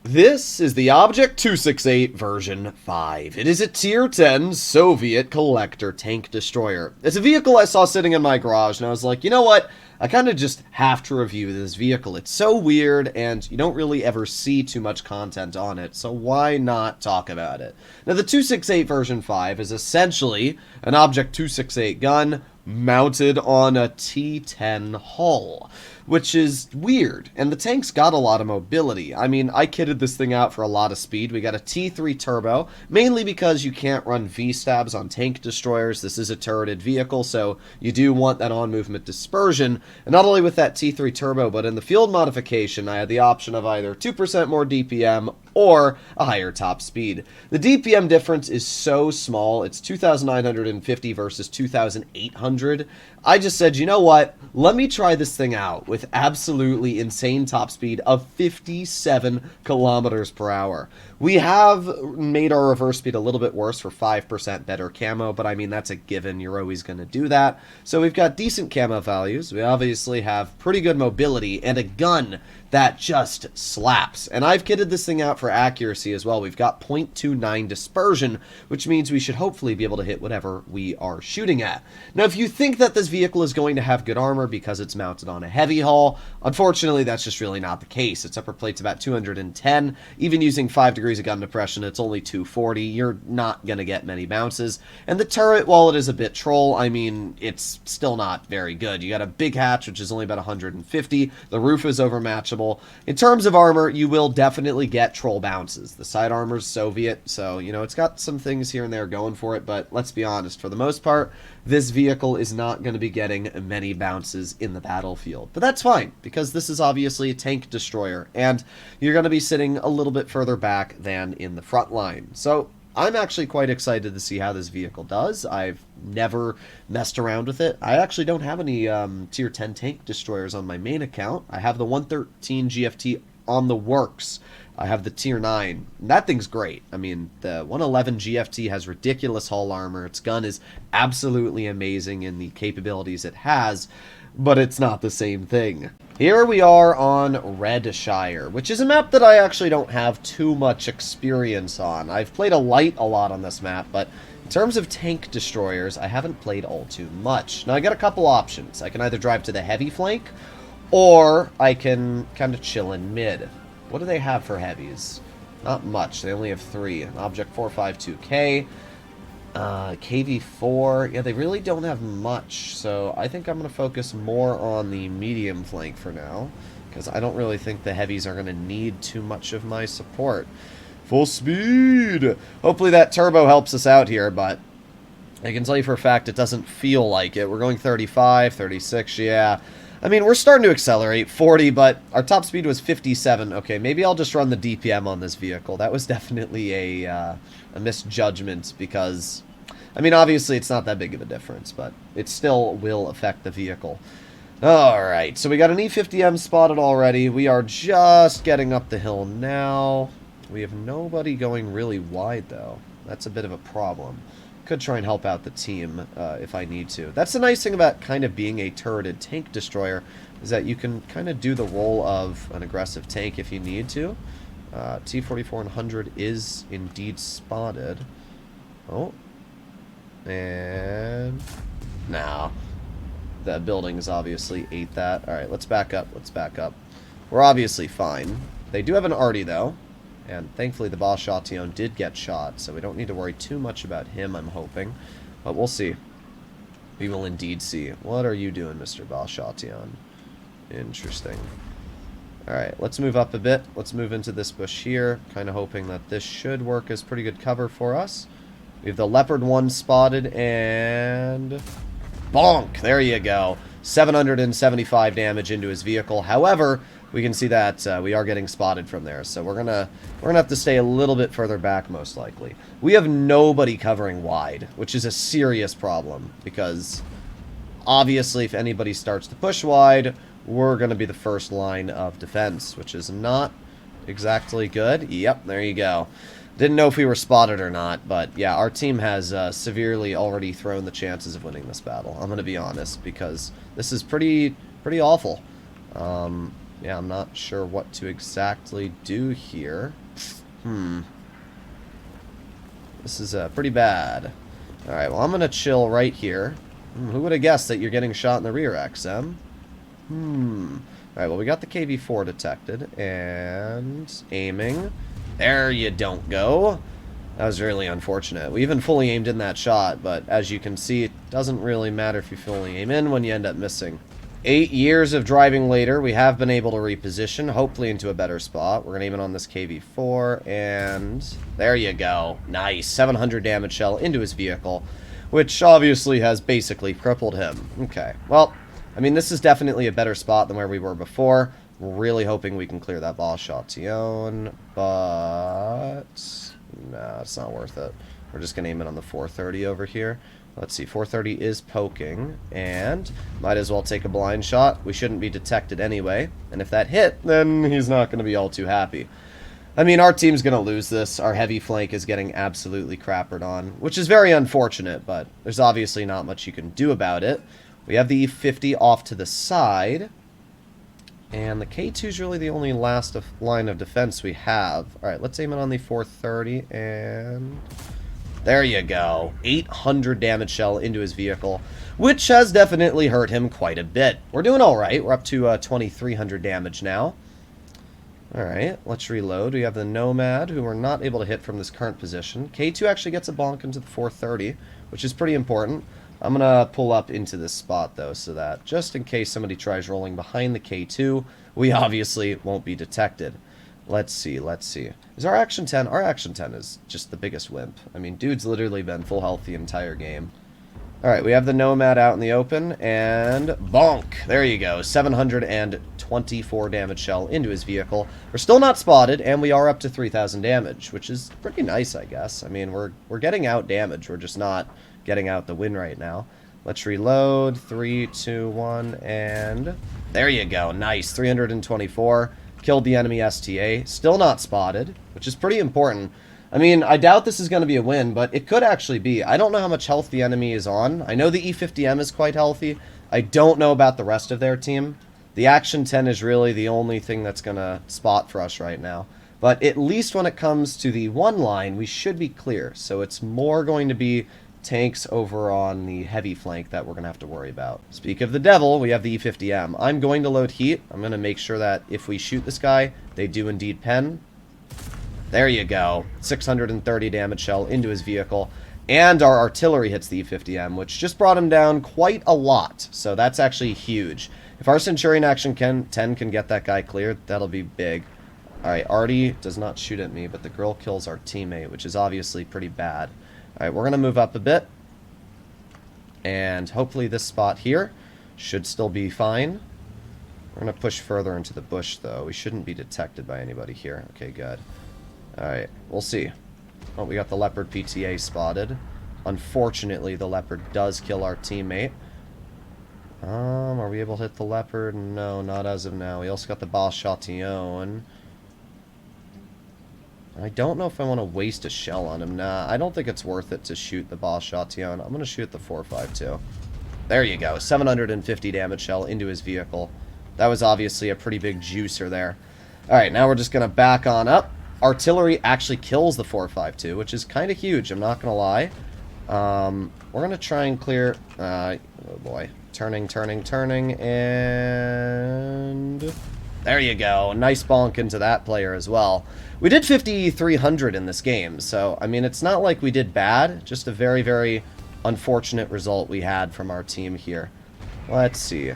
This is the Object 268 version 5. It is a Tier 10 Soviet collector tank destroyer. It's a vehicle I saw sitting in my garage, and I was like, you know what? I kind of just have to review this vehicle. It's so weird, and you don't really ever see too much content on it, so why not talk about it? Now, the 268 version 5 is essentially an Object 268 gun mounted on a T-10 hull, which is weird, and the tank's got a lot of mobility. I mean, I kitted this thing out for a lot of speed. We got a T3 turbo, mainly because you can't run V-stabs on tank destroyers. This is a turreted vehicle, so you do want that on-movement dispersion, and not only with that T3 turbo, but in the field modification, I had the option of either 2% more DPM or a higher top speed. The DPM difference is so small. It's 2,950 versus 2,800. I just said, you know what? Let me try this thing out with absolutely insane top speed of 57 kilometers per hour. We have made our reverse speed a little bit worse for 5% better camo, but I mean, that's a given. You're always going to do that. So we've got decent camo values. We obviously have pretty good mobility and a gun that just slaps. And I've kitted this thing out for accuracy as well. We've got 0.29 dispersion, which means we should hopefully be able to hit whatever we are shooting at. Now, if you think that this vehicle is going to have good armor because it's mounted on a heavy hull, unfortunately, that's just really not the case. Its upper plate's about 210. Even using 5 degrees of gun depression, it's only 240. You're not going to get many bounces. And the turret, while it is a bit troll, I mean, it's still not very good. You got a big hatch, which is only about 150. The roof is overmatchable. In terms of armor, you will definitely get troll bounces. The side armor's Soviet, so, you know, it's got some things here and there going for it, but let's be honest, for the most part, this vehicle is not going to be getting many bounces in the battlefield. But that's fine, because this is obviously a tank destroyer, and you're going to be sitting a little bit further back than in the front line. So I'm actually quite excited to see how this vehicle does. I've never messed around with it. I actually don't have any Tier 10 tank destroyers on my main account. I have the 113 GFT on the works. I have the Tier 9. That thing's great. I mean, the 111 GFT has ridiculous hull armor. Its gun is absolutely amazing in the capabilities it has, but it's not the same thing. Here we are on Redshire, which is a map that I actually don't have too much experience on. I've played a lot on this map, but in terms of tank destroyers, I haven't played all too much. Now, I got a couple options. I can either drive to the heavy flank, or I can kind of chill in mid. What do they have for heavies? Not much. They only have 3. Object 452K. KV4, yeah, they really don't have much, so I think I'm going to focus more on the medium flank for now, because I don't really think the heavies are going to need too much of my support. Full speed! Hopefully that turbo helps us out here, but I can tell you for a fact it doesn't feel like it. We're going 35, 36, yeah. I mean, we're starting to accelerate, 40, but our top speed was 57. Okay, maybe I'll just run the DPM on this vehicle. That was definitely a misjudgment because, I mean, obviously it's not that big of a difference, but it still will affect the vehicle. Alright, so we got an E50M spotted already. We are just getting up the hill now. We have nobody going really wide, though. That's a bit of a problem. Could try and help out the team if I need to. That's the nice thing about kind of being a turreted tank destroyer, is that you can kind of do the role of an aggressive tank if you need to. T-44-100 is indeed spotted. Oh. And now the buildings obviously ate that. Alright, let's back up. Let's back up. We're obviously fine. They do have an arty, though. And thankfully the Balshation did get shot, so we don't need to worry too much about him, I'm hoping. But we'll see. We will indeed see. What are you doing, Mr. Balshation? Interesting. Alright, let's move up a bit. Let's move into this bush here. Kind of hoping that this should work as pretty good cover for us. We have the Leopard 1 spotted, and bonk! There you go. 775 damage into his vehicle. However, we can see that we are getting spotted from there, so we're gonna have to stay a little bit further back, most likely. We have nobody covering wide, which is a serious problem, because obviously if anybody starts to push wide, we're gonna be the first line of defense, which is not exactly good. Yep, there you go. Didn't know if we were spotted or not, but yeah, our team has severely already thrown the chances of winning this battle. I'm gonna be honest, because this is pretty awful. Yeah, I'm not sure what to exactly do here. This is pretty bad. Alright, well, I'm going to chill right here. Who would have guessed that you're getting shot in the rear, XM? Alright, well, we got the KV-4 detected. And aiming. There you don't go. That was really unfortunate. We even fully aimed in that shot, but as you can see, it doesn't really matter if you fully aim in when you end up missing. 8 years of driving later, we have been able to reposition, hopefully into a better spot. We're going to aim it on this KV-4, and there you go. Nice. 700 damage shell into his vehicle, which obviously has basically crippled him. Okay, well, I mean, this is definitely a better spot than where we were before. We're really hoping we can clear that boss shot-tion, but no, it's not worth it. We're just going to aim it on the 430 over here. Let's see, 430 is poking, and might as well take a blind shot. We shouldn't be detected anyway, and if that hit, then he's not going to be all too happy. I mean, our team's going to lose this. Our heavy flank is getting absolutely crappered on, which is very unfortunate, but there's obviously not much you can do about it. We have the E50 off to the side, and the K2 is really the only last line of defense we have. All right, let's aim it on the 430, and there you go. 800 damage shell into his vehicle, which has definitely hurt him quite a bit. We're doing all right. We're up to 2,300 damage now. All right, let's reload. We have the Nomad, who we're not able to hit from this current position. K2 actually gets a bonk into the 430, which is pretty important. I'm going to pull up into this spot, though, so that just in case somebody tries rolling behind the K2, we obviously won't be detected. Let's see, let's see. Is our Action 10? Our Action 10 is just the biggest wimp. I mean, dude's literally been full health the entire game. Alright, we have the Nomad out in the open, and bonk! There you go. 724 damage shell into his vehicle. We're still not spotted, and we are up to 3,000 damage, which is pretty nice, I guess. I mean, we're getting out damage. We're just not getting out the win right now. Let's reload. 3, 2, 1, and there you go. Nice. 324. Killed the enemy STA. Still not spotted, which is pretty important. I mean, I doubt this is going to be a win, but it could actually be. I don't know how much health the enemy is on. I know the E50M is quite healthy. I don't know about the rest of their team. The Action 10 is really the only thing that's going to spot for us right now. But at least when it comes to the one line, we should be clear. So it's more going to be tanks over on the heavy flank that we're going to have to worry about. Speak of the devil, we have the E50M. I'm going to load heat. I'm going to make sure that if we shoot this guy, they do indeed pen. There you go. 630 damage shell into his vehicle. And our artillery hits the E50M, which just brought him down quite a lot. So that's actually huge. If our Centurion Action 10 can get that guy cleared, that'll be big. Alright, Artie does not shoot at me, but the girl kills our teammate, which is obviously pretty bad. Alright, we're going to move up a bit. And hopefully this spot here should still be fine. We're going to push further into the bush, though. We shouldn't be detected by anybody here. Okay, good. Alright, we'll see. Oh, we got the Leopard PTA spotted. Unfortunately, the Leopard does kill our teammate. Are we able to hit the Leopard? No, not as of now. We also got the boss shot-tion. I don't know if I want to waste a shell on him. Nah, I don't think it's worth it to shoot the boss shot-tion. I'm going to shoot the 4.52. There you go. 750 damage shell into his vehicle. That was obviously a pretty big juicer there. Alright, now we're just going to back on up. Artillery actually kills the 4.52, which is kind of huge, I'm not going to lie. We're going to try and clear... oh boy. Turning, and... there you go. Nice bonk into that player as well. We did 5,300 in this game, so, I mean, it's not like we did bad. Just a very, very unfortunate result we had from our team here. Let's see.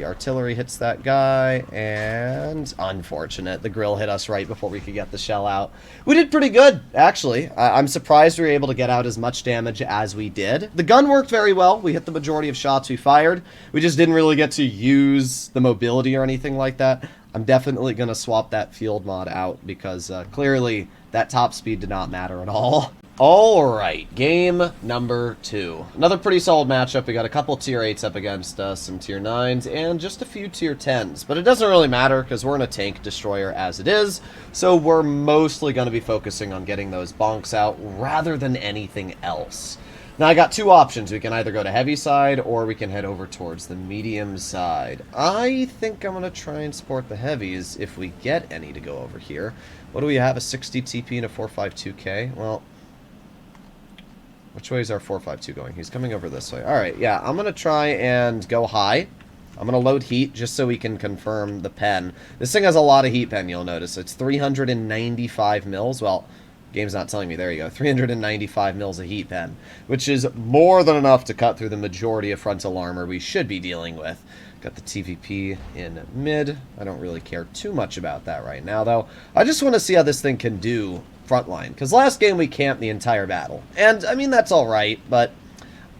Artillery hits that guy, and unfortunate. The grill hit us right before we could get the shell out. We did pretty good, actually. I'm surprised we were able to get out as much damage as we did. The gun worked very well. We hit the majority of shots we fired. We just didn't really get to use the mobility or anything like that. I'm definitely going to swap that field mod out because clearly that top speed did not matter at all. Alright, game number 2. Another pretty solid matchup. We got a couple tier 8s up against us, some tier 9s, and just a few tier 10s. But it doesn't really matter because we're in a tank destroyer as it is, so we're mostly going to be focusing on getting those bonks out rather than anything else. Now I got two options. We can either go to heavy side or we can head over towards the medium side. I think I'm going to try and support the heavies if we get any to go over here. What do we have? A 60 TP and a 452K? Well, which way is our 452 going? He's coming over this way. Alright, yeah, I'm going to try and go high. I'm going to load heat just so we can confirm the pen. This thing has a lot of heat pen, you'll notice. It's 395 mils. Well, game's not telling me. There you go. 395 mils of heat pen, which is more than enough to cut through the majority of frontal armor we should be dealing with. Got the TVP in mid. I don't really care too much about that right now, though. I just want to see how this thing can do frontline, because last game we camped the entire battle. And, I mean, that's alright, but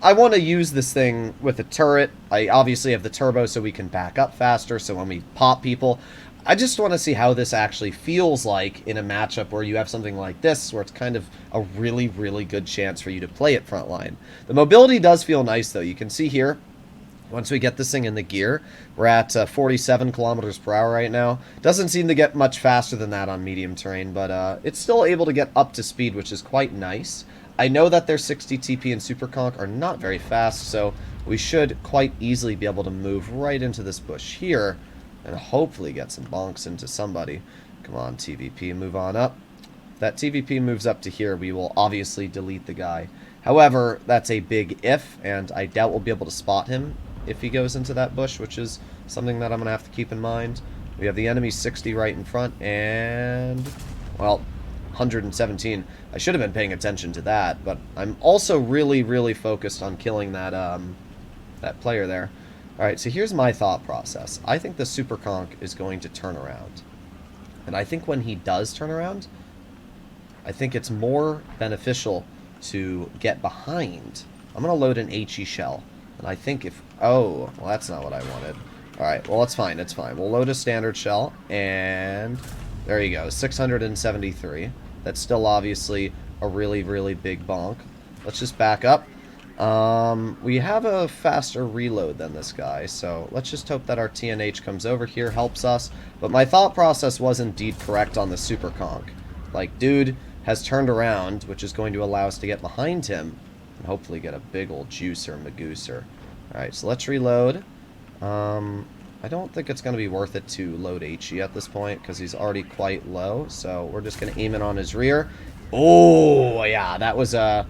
I want to use this thing with a turret. I obviously have the turbo so we can back up faster, so when we pop people, I just want to see how this actually feels like in a matchup where you have something like this, where it's kind of a really, really good chance for you to play it frontline. The mobility does feel nice, though. You can see here, once we get this thing in the gear, we're at 47 kilometers per hour right now. Doesn't seem to get much faster than that on medium terrain, but it's still able to get up to speed, which is quite nice. I know that their 60 TP and Super Conk are not very fast, so we should quite easily be able to move right into this bush here and hopefully get some bonks into somebody. Come on, TVP, move on up. If that TVP moves up to here, we will obviously delete the guy. However, that's a big if, and I doubt we'll be able to spot him if he goes into that bush, which is something that I'm going to have to keep in mind. We have the enemy 60 right in front, and, well, 117. I should have been paying attention to that, but I'm also really, really focused on killing that, that player there. Alright, so here's my thought process. I think the Super Conk is going to turn around. And I think when he does turn around, I think it's more beneficial to get behind. I'm going to load an HE shell. And I think if... Oh, well, that's not what I wanted. Alright, well, it's fine, it's fine. We'll load a standard shell, and there you go, 673. That's still obviously a really, really big bonk. Let's just back up. We have a faster reload than this guy, so let's just hope that our TNH comes over here, helps us. But my thought process was indeed correct on the Super Conk. Like, dude has turned around, which is going to allow us to get behind him and hopefully get a big old juicer magooser. Alright, so let's reload. I don't think it's going to be worth it to load HE at this point, because he's already quite low, so we're just going to aim it on his rear. Oh, yeah, that was a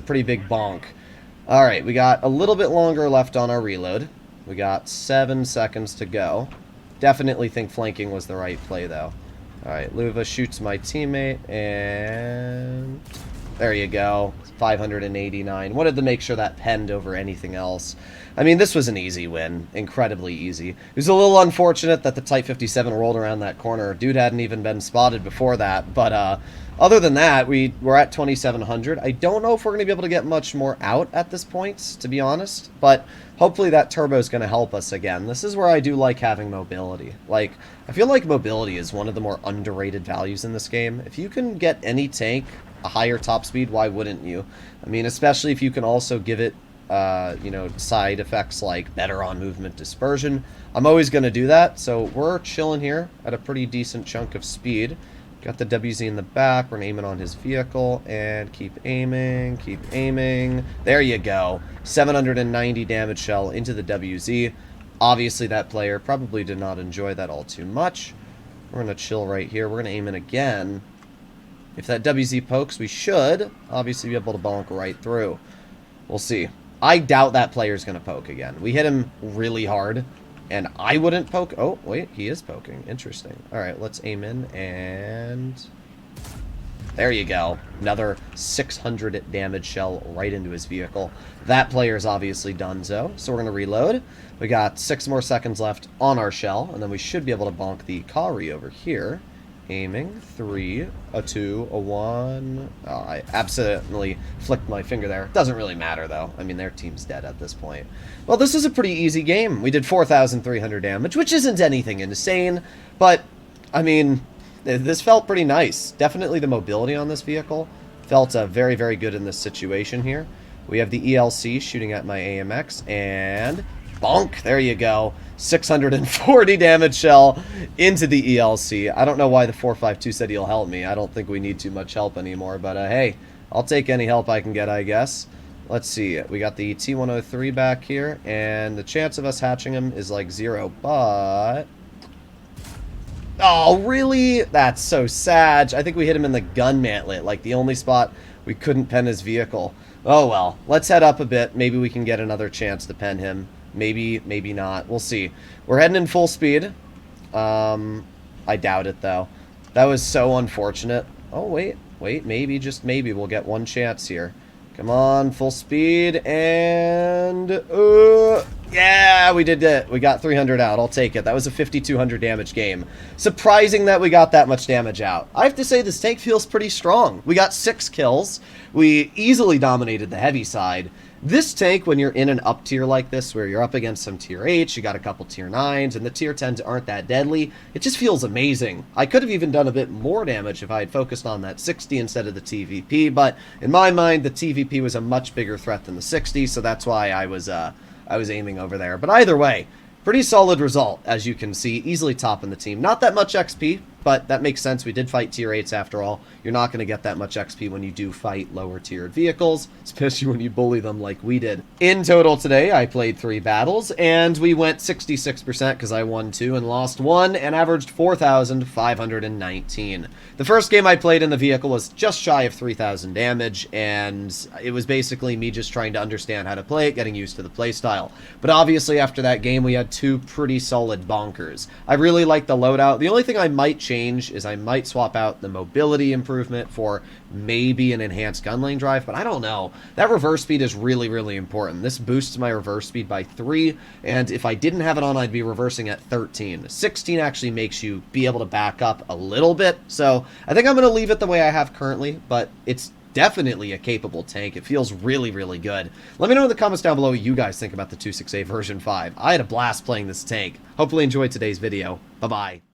pretty big bonk. Alright, we got a little bit longer left on our reload. We got 7 seconds to go. Definitely think flanking was the right play, though. Alright, Luva shoots my teammate, and there you go. 589. Wanted to make sure that penned over anything else. I mean, this was an easy win. Incredibly easy. It was a little unfortunate that the Type 57 rolled around that corner. Dude hadn't even been spotted before that, but other than that, we're at 2,700. I don't know if we're going to be able to get much more out at this point, to be honest, but hopefully that turbo is going to help us again. This is where I do like having mobility. Like, I feel like mobility is one of the more underrated values in this game. If you can get any tank a higher top speed, why wouldn't you? I mean, especially if you can also give it, you know, side effects like better on movement dispersion. I'm always going to do that, so we're chilling here at a pretty decent chunk of speed. Got the WZ in the back. We're aiming on his vehicle, and keep aiming, keep aiming. There you go. 790 damage shell into the WZ. Obviously, that player probably did not enjoy that all too much. We're going to chill right here. We're going to aim in again. If that WZ pokes, we should obviously be able to bonk right through. We'll see. I doubt that player's going to poke again. We hit him really hard, and I wouldn't poke. Oh, wait, he is poking. Interesting. All right, let's aim in, and there you go. Another 600 damage shell right into his vehicle. That player's obviously done so we're going to reload. We got 6 more seconds left on our shell, and then we should be able to bonk the Kari over here. Aiming. 3, a 2, a 1. Oh, I accidentally flicked my finger there. Doesn't really matter, though. I mean, their team's dead at this point. Well, this is a pretty easy game. We did 4,300 damage, which isn't anything insane, but, I mean, this felt pretty nice. Definitely the mobility on this vehicle felt very, very good in this situation here. We have the ELC shooting at my AMX, and bonk, there you go. 640 damage shell into the ELC. I don't know why the 452 said he'll help me. I don't think we need too much help anymore, but hey, I'll take any help I can get, I guess. Let's see. We got the T-103 back here, and the chance of us hatching him is like 0, but... Oh, really? That's so sad. I think we hit him in the gun mantlet, like the only spot we couldn't pen his vehicle. Oh, well. Let's head up a bit. Maybe we can get another chance to pen him. Maybe, maybe not. We'll see. We're heading in full speed. I doubt it, though. That was so unfortunate. Oh, wait. Wait, maybe, just maybe, we'll get one chance here. Come on, full speed, and... yeah, we did it. We got 300 out. I'll take it. That was a 5,200 damage game. Surprising that we got that much damage out. I have to say, this tank feels pretty strong. We got 6 kills. We easily dominated the heavy side. This tank, when you're in an up tier like this, where you're up against some tier 8s, you got a couple tier 9s, and the tier 10s aren't that deadly, it just feels amazing. I could have even done a bit more damage if I had focused on that 60 instead of the TVP, but in my mind, the TVP was a much bigger threat than the 60, so that's why I was aiming over there. But either way, pretty solid result, as you can see, easily topping the team. Not that much XP, but that makes sense. We did fight tier 8s after all. You're not going to get that much XP when you do fight lower tiered vehicles, especially when you bully them like we did. In total today, I played 3 battles, and we went 66% because I won 2 and lost 1, and averaged 4,519. The first game I played in the vehicle was just shy of 3,000 damage, and it was basically me just trying to understand how to play it, getting used to the playstyle. But obviously after that game, we had 2 pretty solid bonkers. I really like the loadout. The only thing I might change is I might swap out the mobility improvement for maybe an enhanced gun lane drive, but I don't know. That reverse speed is really, really important. This boosts my reverse speed by 3, and if I didn't have it on, I'd be reversing at 13. 16 actually makes you be able to back up a little bit, so I think I'm going to leave it the way I have currently, but it's definitely a capable tank. It feels really, really good. Let me know in the comments down below what you guys think about the 268 version 5. I had a blast playing this tank. Hopefully enjoyed today's video. Bye-bye.